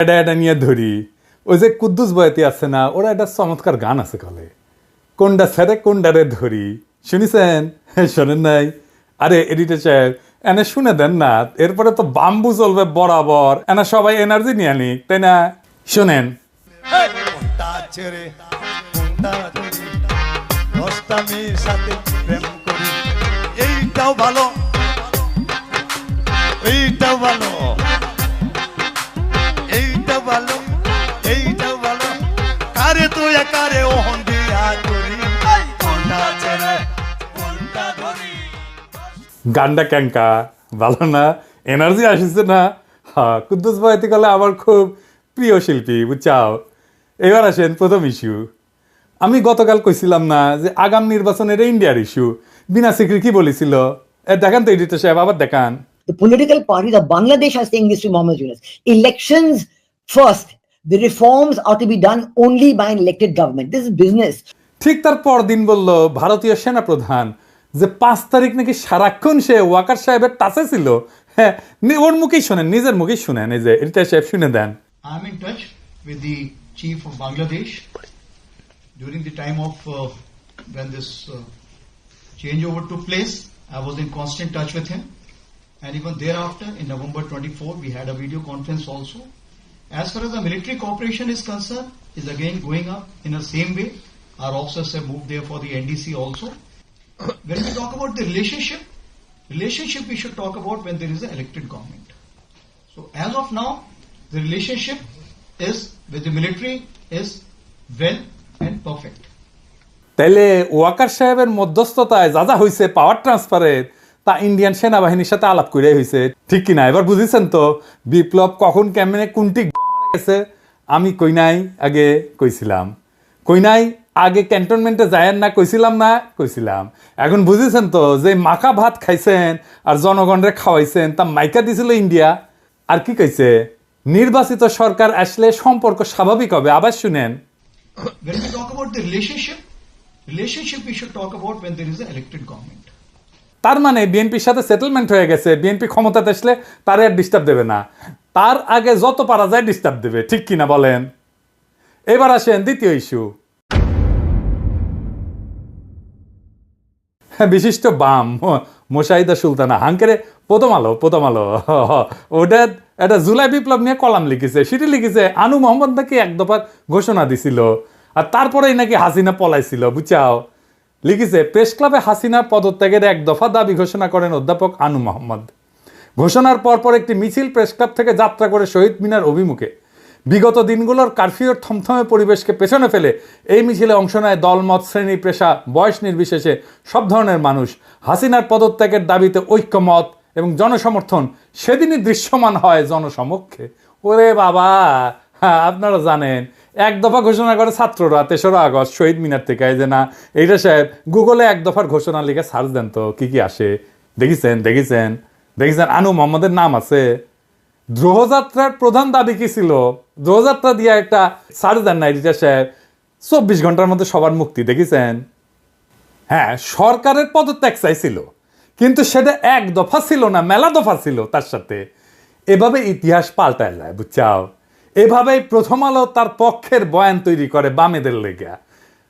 এটা এটা নিয়ে ধরি। ওই যে কুদ্দুস বয়াতি আছে না, ওরা একটা চমৎকার গান আছে কলে, কোনটা ছেড়ে কোনটারে ধরি, শুনিছেন? শোনেন নাই? আরে এডিটর সাহেব এনে শুনে দেন না, এরপরে তো বাম্বু চলবে বরাবর, এনা সবাই এনার্জি নিয়ে নিক, তাই না? শোনেন। কোনটা ছেড়ে কোনটা ধরি, 10টা মেয়ের সাথে প্রেম করি, এইটাও ভালো এইটাও ভালো এইটাও ভালো এইটাও ভালো, কারে তুই কারে ওহন দিয়া করি, কোনটা ছেড়ে কোনটা ধরি। গানটা ক্যাঙ্কা ভালো না? এনার্জি আসিছে না? হ্যাঁ, কুদ্দুস বয়াতি কলে আমার খুব প্রিয় শিল্পী, বুঝছাও? এবার আসেন প্রথম ইস্যু। আমি গতকাল কইছিলাম না যে আগাম নির্বাচনের ইন্ডিয়ার ইস্যু, বিনা সিকরি কি বলেছিল? দেখান তো এডিটর সাহেব, আবার দেখান। The political parties of Bangladesh are saying this to Mohammed Yunus. Elections first. The reforms are to be done only by an elected government. This is business. ঠিক তার পরদিন বলল ভারতীয় সেনাপ্রধান যে 5 তারিখ নাকি সারাক্ষণ সে ওয়াকার সাহেবের টাচে ছিল। হ্যাঁ, ওর মুখেই শোনেন, নিজের মুখেই শুনেন, এই যে এডিটর সাহেব শুনে দেন। I am in touch with the chief of Bangladesh during the time of when this changeover took place. I was in constant touch with him, and even thereafter, in November 24, we had a video conference also. As far as the military cooperation is concerned, is again going up in the same way. Our officers have moved there for the NDC also. When we talk about the relationship we should talk about when there is an elected government. So as of now, the relationship is with the military is well and perfect. তাইলে ওয়াকার সাহেবের মধ্যস্থতায় যা যা হয়েছে পাওয়ার ট্রান্সফারের, তা Indian সেনাবাহিনীর সাথে আলাপ করে হয়েছে, ঠিক কিনা? এবার বুঝেছেন তো বিপ্লব কখন কেমনে কোনটি গেছে? আমি কই নাই আগে কইছিলাম, কই নাই আগে ক্যান্টনমেন্টে যায়েন না কইছিলাম না? কইছিলাম। এখন বুঝেছেন তো যে মাখা ভাত খাইছেন আর জনগণরে খাওয়াইছেন, তা মাইকা দিছিল ইন্ডিয়া। আর কি কইছে? নির্বাচিত সরকার আসলে সম্পর্ক স্বাভাবিক হবে। আবার শুনেন। When we talk about the relationship we should talk about when there is an elected government. তার মানে বিএনপির সাথে সেটেলমেন্ট হয়ে গেছে, বিএনপি ক্ষমতাতে আসলে তারে আর ডিস্টার্ব দেবে না, তার আগে যত পারা যায় ডিস্টার্ব দেবে, ঠিক কিনা বলেন? এবার আসেন দ্বিতীয় ইস্যু। বিশিষ্ট বাম মোশাহিদা সুলতানা হাঙ্কেরে প্রথম আলো ওটা একটা জুলাই বিপ্লব নিয়ে কলাম লিখেছে, সেটি লিখেছে আনু মোহাম্মদ নাকি এক দফার ঘোষণা দিছিল, আর তারপরেই নাকি হাসিনা পলাইছিল, বুঝাও? লিখেছে প্রেস ক্লাবে হাসিনার পদত্যাগের এক দফা দাবি ঘোষণা করেন অধ্যাপক আনু মোহাম্মদ। ঘোষণার পরপর একটি মিছিল প্রেস ক্লাব থেকে যাত্রা করে শহীদ মিনার অভিমুখে। বিগত দিনগুলোর কারফিউর থমথমে পরিবেশকে পেছনে ফেলে এই মিছিলে অংশ নেয় দলমত, শ্রেণী, পেশা, বয়স নির্বিশেষে সব ধরনের মানুষ। হাসিনার পদত্যাগের দাবিতে ঐক্যমত এবং জনসমর্থন সেদিনই দৃশ্যমান হয় জনসমক্ষে। ওরে বাবা, হ্যাঁ আপনারা জানেন এক দফা ঘোষণা করে ছাত্ররা 3রা আগস্ট শহীদ মিনার থেকে। এই যে না এইটা সাহেব গুগলে এক দফার ঘোষণা লিখে সার্চ দেন তো কি কি আসে। দেখেছেন আনু মোহাম্মদের নাম আছে। দ্রোহযাত্রার প্রধান দাবি কি ছিল? দ্রোহযাত্রা দিয়ে একটা সার্চ দেন না এডিটর সাহেব, 24 ঘন্টার মধ্যে সবার মুক্তি। দেখেছেন? হ্যাঁ, সরকারের পদত্যাগ চাইছিল, কিন্তু সেটা এক দফা ছিল না, মেলা দফা ছিল তার সাথে। এভাবে ইতিহাস পাল্টায় যায়, বুঝছাও? এভাবেই প্রথম আলো তার পক্ষের বয়ান তৈরি করে বামেদের লেগা,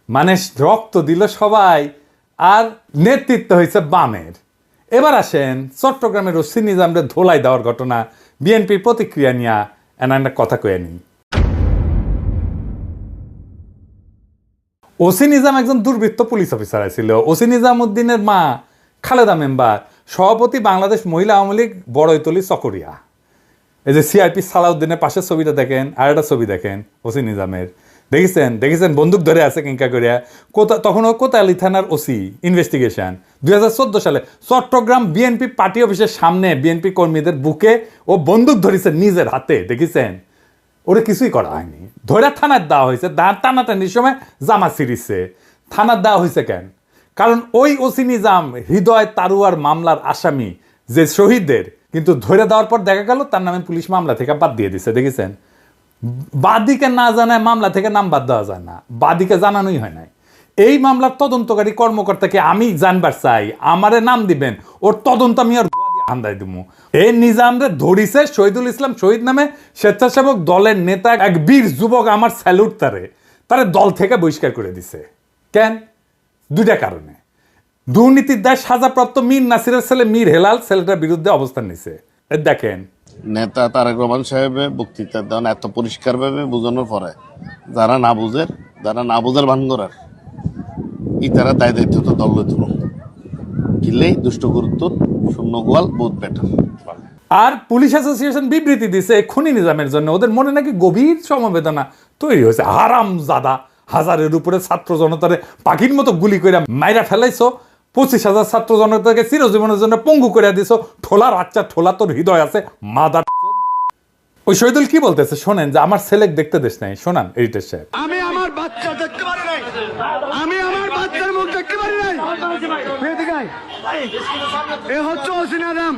মানে রক্ত দিল সবাই আর নেতৃত্ব হয়েছে বামের। এবার আসেন চট্টগ্রামের ওসি নিজামরে ধোলাই দেওয়ার ঘটনা, বিএনপির প্রতিক্রিয়া নিয়ে একটা কথা কয়ে নি। ওসি নিজাম একজন দুর্বৃত্ত পুলিশ অফিসার ছিল। ওসি নিজামউদ্দিনের মা খালেদা মেম্বার, সভাপতি বাংলাদেশ মহিলা আওয়ামী লীগ বড়ইতলি চকরিয়া। এই যে সিআরপি সালাউদ্দিনের পাশের ছবিটা দেখেন, আর একটা ছবি দেখেন ওসি নিজামের। দেখেছেন বন্দুক ধরে আছে কিঙ্কা করিয়া। তখনও কোতোয়ালি থানার ওসি ইনভেস্টিগেশন। 2014 সালে চট্টগ্রাম বিএনপি পার্টি অফিসের সামনে বিএনপি কর্মীদের বুকে ও বন্দুক ধরেছে নিজের হাতে। দেখেছেন? ওরা কিছুই করা হয়নি, ধরে থানার দেওয়া হয়েছে। টানাটানির সময় জামা ছিঁড়িছে। থানার দেওয়া হয়েছে কেন? কারণ ওই ওসি নিজাম হৃদয় তারুয়ার মামলার আসামি যে শহীদদের, কিন্তু ধরে দেওয়ার পর দেখা গেল তার নামে পুলিশ মামলা থেকে বাদ দিয়ে দিছে। দেখেছেন? বাদীকে না জানায় মামলা থেকে নাম বাদ দেওয়া যায় না, বাদীকে জানানোই হয় নাই। এই মামলার তদন্তকারী কর্মকর্তাকে আমি জানবার চাই, আমারে নাম দিবেন, ওর তদন্ত আমি আর আন্দাই দিমু। এই নিজামরে ধরিছে শহীদুল ইসলাম শহীদ নামে স্বেচ্ছাসেবক দলের নেতা এক বীর যুবক, আমার স্যালুট তারে দল থেকে বহিষ্কার করে দিছে। কেন? দুইটা কারণে। দুর্নীতির দায় সাজাপ্রাপ্ত মীর নাসিরের ছেলে মীর হেলাল ছেলেটার বিরুদ্ধে অবস্থান নিছে। দেখেন নেতা তারেক রহমান সাহেবের বক্তৃতা দেন এত পরিষ্কার ভাবে বোঝানোর পরে যারা না বুঝের ভান করার ইতারা দায় দায়িত্ব তো দল তুলো কিলেই দুষ্ট গুরুত্ব শূন্য গোয়াল বোধ বেটার। আর পুলিশ অ্যাসোসিয়েশন বিবৃতি দিছে খুনি নিজামের জন্য ওদের মনে নাকি গভীর সমবেদনা তৈরি হয়েছে। হারাম জাদা, হাজারের উপরে ছাত্র জনতারে পাখির মতো গুলি করে মাইরা ফেলাইছো, 25,000 ছাত্র জনতাকে চিরজীবনের জন্য পঙ্গু করে দিছো। ঠোলার আচ্ছা ঠোলা তোর হৃদয় আছে মাদার। ওই শহীদুল কি বলতেছে শোনেন, যে আমার ছেলে দেখতে দেশ নাই। শোনান এডিটর সাহেব। আমি আমার বাচ্চা দেখতে পারি নাই, আমি আমার বাচ্চার মুখ দেখতে পারি নাই। এ হচ্ছে হোসেন আদম,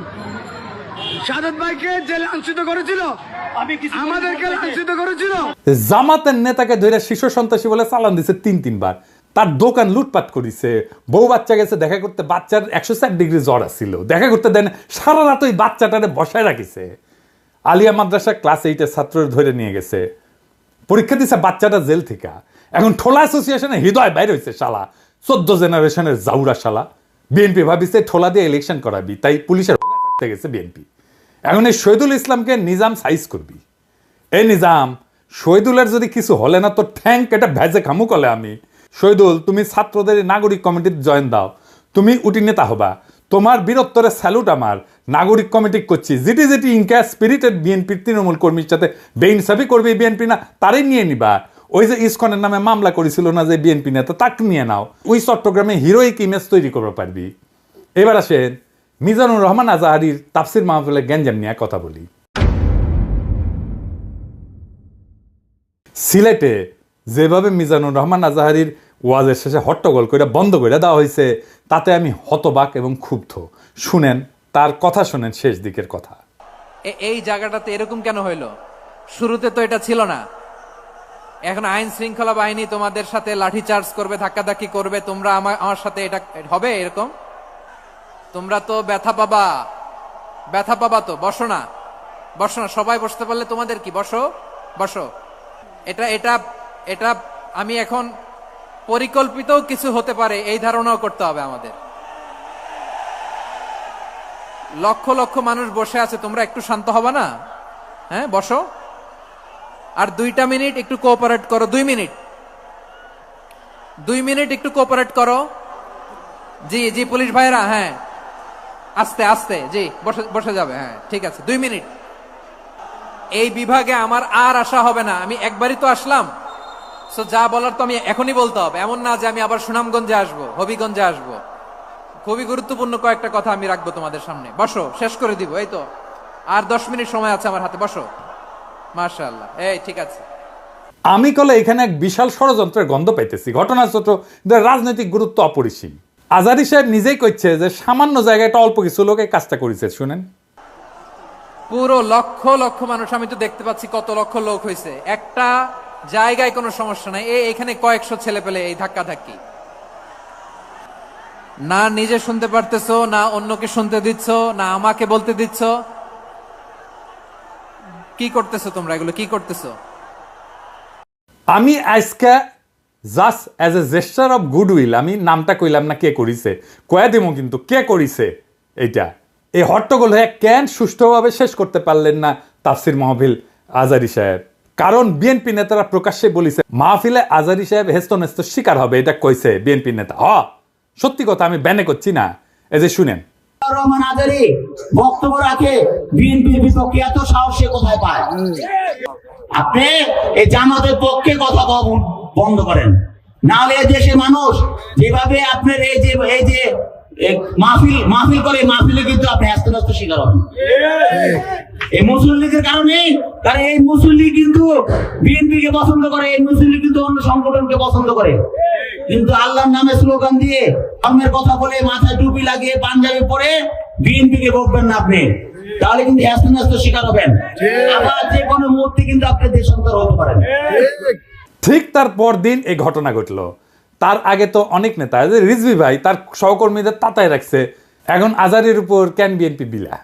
সাদত ভাইকে যে লাঞ্ছিত করেছিল, আমাদেরকে লাঞ্ছিত করেছিল। জামাতের নেতাকে ধরে শিশু সন্ত্রাসী বলে চালান দিছে 3-3 বার। তার দোকান লুটপাট করেছে, বউ বাচ্চা গেছে দেখা করতে, বাচ্চার 104 ডিগ্রি জ্বর আসছিল, দেখা করতে দেন, সারা রাত ওই বাচ্চাটারে বসায় রাখিছে। আলিয়া মাদ্রাসা ক্লাস 8-এর ছাত্রের ধরে নিয়ে গেছে, পরীক্ষা দিছে বাচ্চাটা জেল থেকে। এখন ঠোলা অ্যাসোসিয়েশনে হৃদয় বাইরে হয়েছে শালা, 14 জেনারেশনের জাউরা শালা। বিএনপি ভাবিছে ঠোলা দিয়ে ইলেকশন করাবি, তাই পুলিশের থাকতে গেছে বিএনপি। এখন এই শহীদুল ইসলামকে নিজাম সাইজ করবি। এই নিজাম, শহীদুলের যদি কিছু হলে না তো ঠ্যাং কেটে ভেজে খামু কলে আমি। শহীদুল, তুমি ছাত্রদের নাগরিক কমিটিতে জয়েন দাও, তুমি উটি নেতা হবা। তোমার বীরত্বরে স্যালুট আমার। নাগরিক কমিটি করছি, যেটি ইনকা স্পিরিটেড বিএনপির তৃণমূল কর্মীর সাথে বেইনসাফি করবে বিএনপি না তারই নিয়ে নিবা। ওই যে ইসকনের নামে মামলা করেছিল না যে বিএনপি নেতা, তাকে নিয়ে নাও। ওই চট্টগ্রামে হিরোইক ইমেজ তৈরি করতে পারবি। এবার আসেন মিজানুর রহমান আজাহারির তাফসির মাহফিলে গ্যাঞ্জাম নিয়ে কথা বলি। সিলেটে যেভাবে মিজানুর রহমান আজাহারির ওয়াজের শেষে হট্টগোল করে বন্ধ করে দেওয়া হয়েছে, তাতে আমি হতবাক এবং ক্ষুব্ধ। শুনেন তার কথা, শুনেন শেষ দিকের কথা। এই জায়গাটাতে এরকম কেন হইলো? শুরুতে তো এটা ছিল না। এখন আইন শৃঙ্খলা বাহিনী তোমাদের সাথে লাঠি চার্জ করবে, ধাক্কাধাক্কি করবে, তোমরা আমার সাথে এটা হবে এরকম? তোমরা তো ব্যথা পাবা তো। বসো না, সবাই বসতে পারলে তোমাদের কি? বসো। এটা আমি এখন পরিকল্পিত কিছু হতে পারে এই ধারণাও করতে হবে আমাদের। লক্ষ লক্ষ মানুষ বসে আছে, তোমরা একটু শান্ত হবে না? হ্যাঁ, বসো। আর 2 মিনিট একটু কোঅপারেট করো। 2 মিনিট একটু কোঅপারেট করো। জি পুলিশ ভাইরা, হ্যাঁ আস্তে আস্তে, জি বসে যাবে। হ্যাঁ ঠিক আছে, 2 মিনিট। এই বিভাগে আমার আর আসা হবে না, আমি একবারই তো আসলাম। সো যা বলার তো আমি এখনই বলতে হবে, এমন না যে আমি আবার সুনামগঞ্জে আসবো, হবিগঞ্জে আসবো। খুবই গুরুত্বপূর্ণ কয়েকটা কথা আমি রাখবো তোমাদের সামনে। বসো, শেষ করে দিব। এই তো আর 10 মিনিট সময় আছে আমার হাতে। বসো। মাশাআল্লাহ, এই ঠিক আছে। আমি কলে এখানে এক বিশাল ষড়যন্ত্রের গন্ধ পাইতেছি। ঘটনা ছোট, রাজনৈতিক গুরুত্ব অপরিসীম। আজারি সাহেব নিজেই কইছে যে সামান্য জায়গায় একটা অল্প কিছু লোক এই কাজটা করেছে। শুনেন, পুরো লক্ষ লক্ষ মানুষ, আমি তো দেখতে পাচ্ছি কত লক্ষ লোক হয়েছে। একটা জায়গায় কোনো সমস্যা নাই, এখানে কয়েকশো ছেলে পেলে এই ধাক্কা ধাক্কি। না নিজে শুনতে পারতেছো, না অন্যকে শুনতে দিচ্ছ, না আমাকে বলতে দিচ্ছ। কি করতেছো তোমরা? এগুলো কি করতেছো? আমি আজকে just as a gesture of goodwill, আমি নামটা কইলাম না কে করিছে, কয়া দেবো কিন্তু কে করিছে এইটা। এই হট্টগোল হয়ে কেন সুষ্ঠুভাবে শেষ করতে পারলেন না তাফসির মাহফিল আজারি সাহেব? কারণ বিএনপি নেতারা প্রকাশ্যে বলিছে মাহফিলে আজারি সাহেব হেস্তনেস্ত শিকার হবে, এটা কইছে বিএনপি নেতা। সত্যি কথা, আমি ব্যানে করছি না। এই যে শুনেন, রহমান আজারি বক্তব্য রাখে বিএনপির বিপক্ষে, এত সাহস সে কোথায় পায়? আপনি এই জামাতের পক্ষে কথা বন্ধ করেন, নাহলে দেশের মানুষ যেভাবে আপনার এই যে মাহফিল করে, মাহফিলে কিন্তু আপনি হ্যাস্ত শিকার হবেন এই মুসলিম লীগের কারণে। কারণ এই মুসলিম লীগ কিন্তু বিএনপি কে পছন্দ করে, এই মুসলিম লীগ কিন্তু অন্য সংগঠনকে পছন্দ করে। কিন্তু আল্লাহর নামে স্লোগান দিয়ে, ধর্মের কথা বলে, মাথায় টুপি লাগিয়ে, পাঞ্জাবি পরে বিএনপি কে বকবেন না আপনি, তাহলে কিন্তু হ্যাস্ত শিকার হবেন। আবার যে কোনো মুহূর্তে কিন্তু আপনি দেশান্তর হতে পারেন। ঠিক তার পরদিন এই ঘটনা ঘটলো। তার আগে তো অনেক নেতা, রিজভী ভাই তার সহকর্মীদের তাতায় রাখছে এখন আজারের উপর কেন বিএনপি বিলা?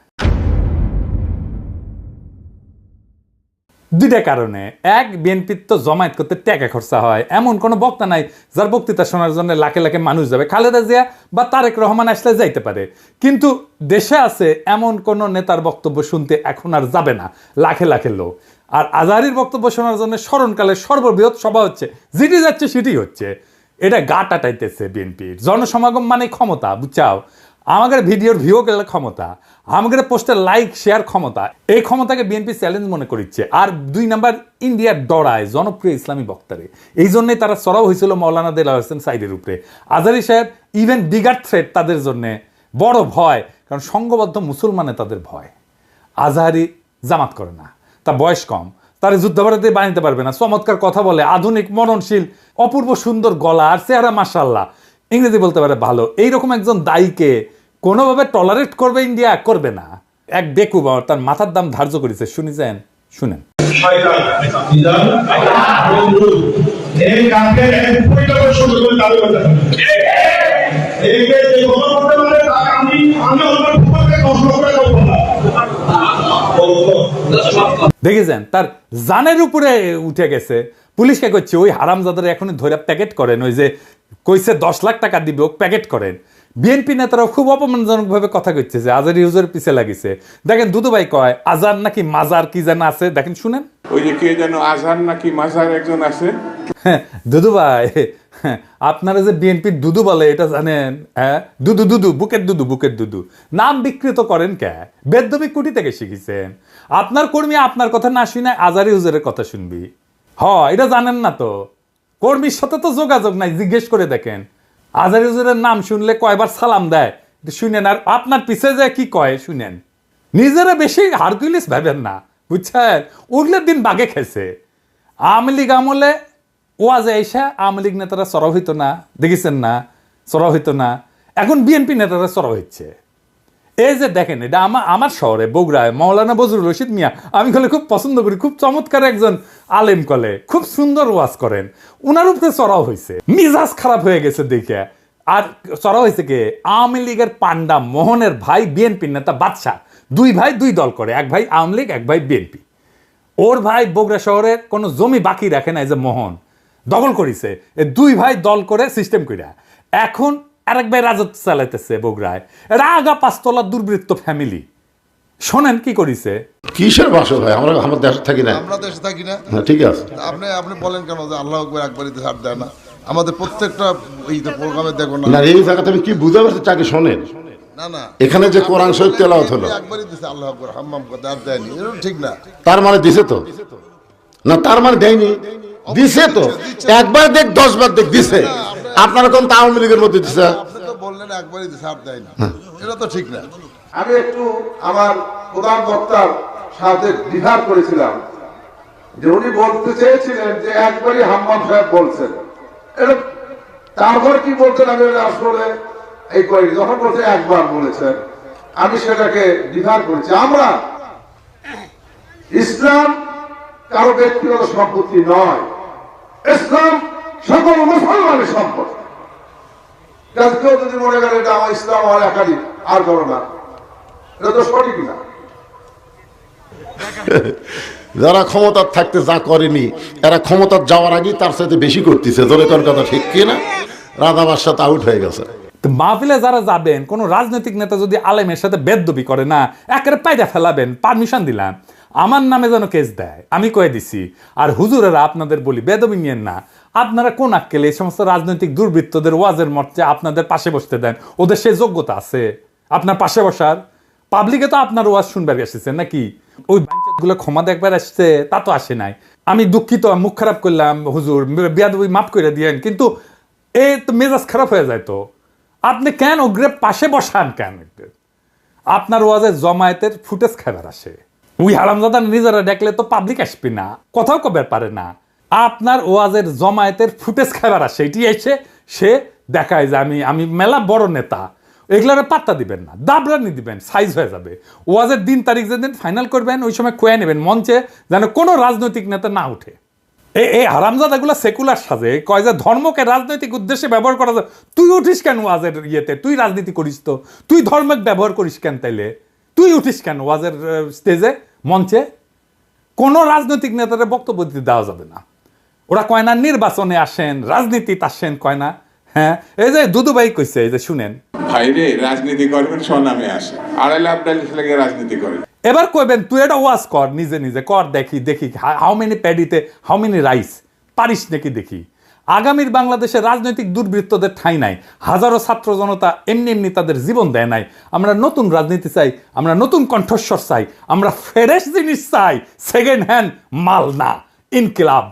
দুইটা কারণে। এক, বিএনপির তো জমায়েত করতে টাকা খরচা হয়, এমন কোনো বক্তা নাই যার বক্তৃতা শোনার জন্য লাখে লাখে মানুষ যাবে। খালেদা জিয়া বা তারেক রহমান আসলে যাইতে পারে, কিন্তু দেশে আছে এমন কোন নেতার বক্তব্য শুনতে এখন আর যাবে না লাখে লাখে লোক। আর আজহারীর বক্তব্য শোনার জন্য স্মরণকালে সর্ববৃহৎ সভা হচ্ছে, যেটি যাচ্ছে সেটি হচ্ছে। এটা গা টাটাইতেছে বিএনপির। জনসমাগম মানে ক্ষমতা, বুঝছাও? আমাদের ভিডিওর ভিউ গেলে ক্ষমতা, আমাদের পোস্টের লাইক শেয়ার ক্ষমতা, এই ক্ষমতাকে বিএনপি চ্যালেঞ্জ মনে করছে। আর 2 নাম্বার, ইন্ডিয়ার ডরায় জনপ্রিয় ইসলামী বক্তারে, এই জন্যই তারা চড়াও হয়েছিল মৌলানা দেলাওয়ার হোসেন সাইদের উপরে। আজহারী সাহেব ইভেন বিগার থ্রেট তাদের জন্য বড় ভয়, কারণ সংঘবদ্ধ মুসলমানে তাদের ভয়। আজহারী জামাত করে না, তার বয়স কম, তার যুদ্ধাপরাধী বানাইতে পারবে না, চমৎকার কথা বলে, আধুনিক মননশীল, অপূর্ব সুন্দর গলা আর চেহারা মাশাআল্লাহ, ইংরেজি বলতে পারে ভালো। এইরকম একজন দায়ীকে কোনোভাবে টলারেট করবে ইন্ডিয়া? করবে না। এক বেকুব তার মাথার দাম ধার্য করেছে, শুনেছেন? শুনেন। দেখেছেন তার জানের উপরে উঠে গেছে। পুলিশকে করছে ওই হারামজাদার এখনই ধরে প্যাকেট করেন, ওই যে কইছে 10 লাখ টাকা দিবে ও প্যাকেট করেন। বিএনপি নেতারাও খুব অপমানজনক ভাবে কথা কইছে যে আজহারী হুজুরের পিছে লাগিছে। দেখেন দুদু ভাই কয় আজার নাকি মাজার কি যেন আছে, দেখেন শুনেন। ওই যে কে যেন আজহার নাকি মাজার একজন আছে। দুদু ভাই, আপনারা যে বিএনপির দুদু বলে এটা জানেন? হ্যাঁ, দুদু দুদু, বুকের দুদু, বুকের দুদু নাম বিকৃত করেন কে? বেদবি কুটি থেকে শিখেছেন। আপনার কর্মী আপনার কথা না শুনে আজহারী হুজুরের কথা শুনবি? এটা জানেন না তো? কর্মীর সাথে তো যোগাযোগ নাই, জিজ্ঞেস করে দেখেন। আজহারী হুজুরের নাম শুনলে কয়বার সালাম দেয় শুনেন, আর আপনার পিছে যে কি কয় শুনেন। নিজেরা বেশি হারকুলিস ভাবেন না, বুঝছেন? উগলের দিন বাগে খেয়েছে। আওয়ামী লীগ আমলে ওয়াজে এসে আওয়ামী লীগ নেতারা চড়াও হইতো না, দেখেছেন না? চড়াও হইতো না, এখন বিএনপি নেতারা চড়াও হচ্ছে। এই যে দেখেন, এটা আমার শহরে বগুড়ায় মৌলানা বজরুল রশিদ মিয়া, আমি কলে খুব পছন্দ করি, খুব চমৎকার একজন আলেম, কলে খুব সুন্দর ওয়াজ করেন, উনার উপরে চড়াও হয়েছে। মিজাজ খারাপ হয়ে গেছে দেখে। আর চড়াও হয়েছে কে? আওয়ামী লীগের পান্ডা মোহনের ভাই বিএনপি নেতা বাদশা, 2 ভাই 2 দল করে, এক ভাই আওয়ামী লীগ, এক ভাই বিএনপি। ওর ভাই বগুড়া শহরের কোনো জমি বাকি রাখে না, এই যে মোহন দখল করেছে, 2 ভাই দল করে সিস্টেম কইরা এখন আরেক ভাই রাজত্ব চালাইতেছে বগুড়ায়। এটা আগা 5 তলার দুর্বৃত্ত ফ্যামিলি। শোনেন কি করিছে। কিসের ভাষা ভাই? আমরা আমার দেশে থাকি না। আমরা দেশে থাকি না। হ্যাঁ, ঠিক আছে। আপনি বলেন কেন যে আল্লাহু আকবার একবারই তো ছাড় দেয় না? আমাদের প্রত্যেকটা এই প্রোগ্রামে দেখো না। না, এই জায়গাতে আমি কি বুঝতে পারছি চাকে শোনেন। না এখানে যে কোরআন শরীফ তেলাওয়াত হলো, একবারই দিছে আল্লাহু আকবার, হাম্মাম করে আর দেয়নি, এটা ঠিক না। তার মানে দিছে তো? না, তার মানে দেয়নি, দিছে তো। একবার দেখ 10 বার দেখ দিছে। আপনারা কোন আওয়ামী লীগের মধ্যে দিছে? আপনি তো বললেন একবারই দিছে আর দেয় না, এটা তো ঠিক না। আমি একটু আমার প্রধান বক্তার সাথে দ্বিধার করেছিলাম যে উনি বলতে চেয়েছিলেন যে একবারই হাম্মাম সাহেব বলছেন, এটা তারপর কি বলছেন আমি আসলে এই করি, যখন বলছে একবার বলেছেন আমি সেটাকে দ্বিধার করেছি। আমরা ইসলাম কারো ব্যক্তিগত সম্পত্তি নয়, ইসলাম সকল মুসলমানের সম্পদ। কেউ যদি মনে করে এটা আমার ইসলাম আমার একাধিক আর করো না, এটা তো সঠিক না। যারা ক্ষমতার থাকতে যা করেনি, এরা ক্ষমতার যাওয়ার আগেই তার সাথে বেশি করতেছে। তোর কোন কথা ঠিক কি না? রাধা বাদশাহ আউট হয়ে গেছে। মাহফিলে যারা যাবেন, কোন রাজনৈতিক নেতা যদি আলেমের সাথে বেদবি করে না, একেবারে পায়দা ফেলাবেন, পারমিশন দিলাম, আমার নামে যেন কেস দেয়, আমি কয়ে দিছি। আর হুজুরেরা আপনাদের বলি বেদবি নিয়েন না। আপনারা কোন আক্কেলে এই সমস্ত রাজনৈতিক দুর্বৃত্তদের ওয়াজের মঞ্চে আপনাদের পাশে বসতে দেন? ওদের সেই যোগ্যতা আছে আপনার পাশে বসার? পাবলিকে তো আপনার ওয়াজ শুনবার এসেছেন নাকি? ওই গুলো ক্ষমা দেখবার আসছে, তা তো আসে নাই। আমি দুঃখিত, মুখ খারাপ করলাম, হুজুর বেয়াদবি মাফ করে দিয়েন, কিন্তু এ তো মেজাজ খারাপ হয়ে যায়। তো আপনি কেন ওগ্রে পাশে বসান কেন? আপনার ওয়াজের জমায়েতের ফুটেজ খাবার আসে, ওই হারামজাদা নিজেরা দেখলে তো পাবলিক আসবে না, কথাও কবার পারে না। আপনার ওয়াজের জমায়েতের ফুটেজ খাবার আসে, এটি এসে সে দেখায় যে আমি মেলা বড় নেতা। এগুলোর পাত্তা দিবেন না, দাবরানি দিবেন, সাইজ হয়ে যাবে। ওয়াজের দিন তারিখ যেদিন ফাইনাল করবেন ওই সময় খুঁয়ে নেবেন মঞ্চে, যেন কোনো রাজনৈতিক নেতা না উঠে। এই হারামজাদাগুলো সেকুলার সাজে কয় যে ধর্মকে রাজনৈতিক উদ্দেশ্যে ব্যবহার করা যায়। তুই উঠিস কেন ওয়াজের ইয়েতে? তুই রাজনীতি করিস তো, তুই ধর্মকে ব্যবহার করিস কেন তাইলে? তুই উঠিস কেন ওয়াজের স্টেজে, মঞ্চে? কোনো রাজনৈতিক নেতাদের বক্তব্য দিতে দেওয়া যাবে না। ওরা কয় না নির্বাচনে আসেন, রাজনীতিতে আসেন, কয় না। হ্যাঁ, এই যে দুদু ভাই কইছে, এই যে শুনেন, ভাইরে রাজনীতি করবেন স্বনামে আসে, আড়াইলে আপনার লাগে রাজনীতি করে। এবার কইবেন তুই এটা ওয়াজ কর, নিজে নিজে কর, দেখি দেখি হাউ মেনি প্যাডিতে হাউ মেনি রাইস, পারিস নাকি দেখি। আগামীর বাংলাদেশে রাজনৈতিক দুর্বৃত্তদের ঠাঁই নাই। হাজারো ছাত্র জনতা এমনি এমনি তাদের জীবন দেয় নাই। আমরা নতুন রাজনীতি চাই, আমরা নতুন কণ্ঠস্বর চাই, আমরা ফ্রেশ জিনিস চাই, সেকেন্ড হ্যান্ড মাল না। ইনকিলাব।